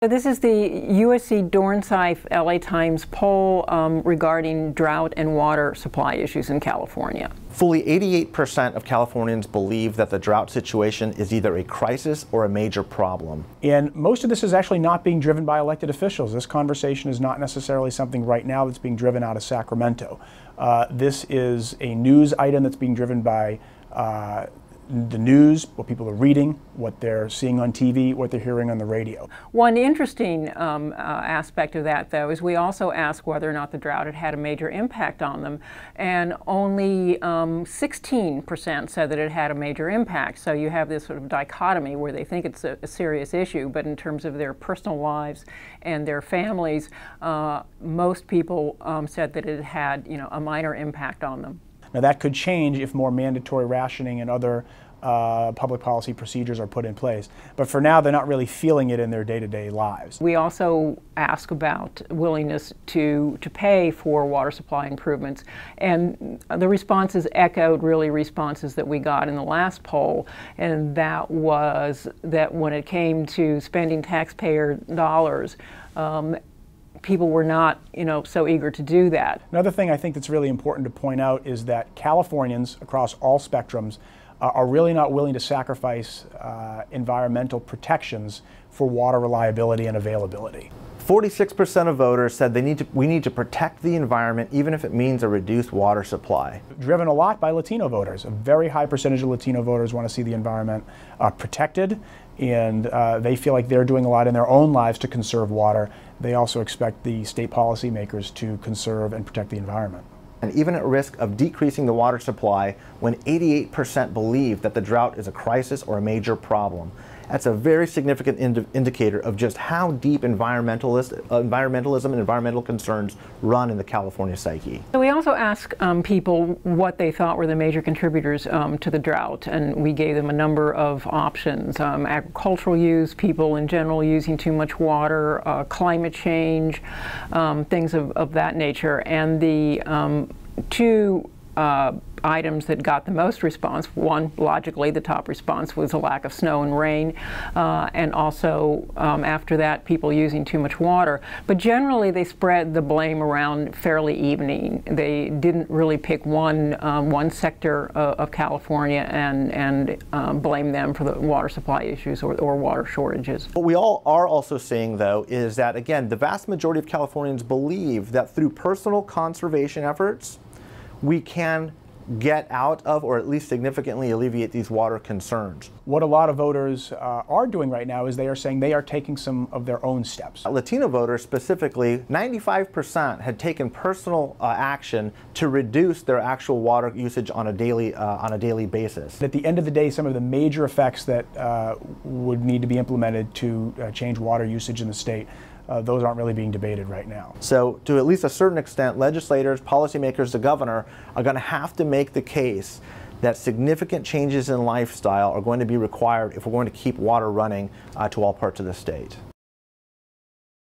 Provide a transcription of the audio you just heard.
So this is the USC Dornsife LA Times poll regarding drought and water supply issues in California. Fully 88% of Californians believe that the drought situation is either a crisis or a major problem. And most of this is actually not being driven by elected officials. This conversation is not necessarily something right now that's being driven out of Sacramento. This is a news item that's being driven by the news, what people are reading, what they're seeing on TV, what they're hearing on the radio. One interesting aspect of that, though, is we also asked whether or not the drought had had a major impact on them, and only 16% said that it had a major impact. So you have this sort of dichotomy where they think it's a serious issue, but in terms of their personal lives and their families, most people said that it had, a minor impact on them. Now that could change if more mandatory rationing and other public policy procedures are put in place. But for now, they're not really feeling it in their day-to-day lives. We also ask about willingness to pay for water supply improvements. And the responses echoed really responses that we got in the last poll. And that was that when it came to spending taxpayer dollars, people were not, so eager to do that. Another thing I think that's really important to point out is that Californians across all spectrums are really not willing to sacrifice environmental protections for water reliability and availability. 46% of voters said we need to protect the environment even if it means a reduced water supply. Driven a lot by Latino voters. A very high percentage of Latino voters want to see the environment protected, and they feel like they're doing a lot in their own lives to conserve water. They also expect the state policymakers to conserve and protect the environment. And even at risk of decreasing the water supply when 88% believe that the drought is a crisis or a major problem. That's a very significant indicator of just how deep environmentalism and environmental concerns run in the California psyche. So we also asked people what they thought were the major contributors to the drought, and we gave them a number of options. Agricultural use, people in general using too much water, climate change, things of that nature. And the two items that got the most response, one, logically, the top response was a lack of snow and rain, and also after that, people using too much water. But generally, they spread the blame around fairly evenly. They didn't really pick one sector of California and blame them for the water supply issues or water shortages. What we all are also seeing, though, is that, again, the vast majority of Californians believe that through personal conservation efforts, we can get out of or at least significantly alleviate these water concerns. What a lot of voters are doing right now is they are saying they are taking some of their own steps. Latino voters specifically, 95% had taken personal action to reduce their actual water usage on a daily basis. At the end of the day, some of the major effects that would need to be implemented to change water usage in the state, those aren't really being debated right now. So to at least a certain extent, legislators, policymakers, the governor are going to have to make the case that significant changes in lifestyle are going to be required if we're going to keep water running to all parts of the state.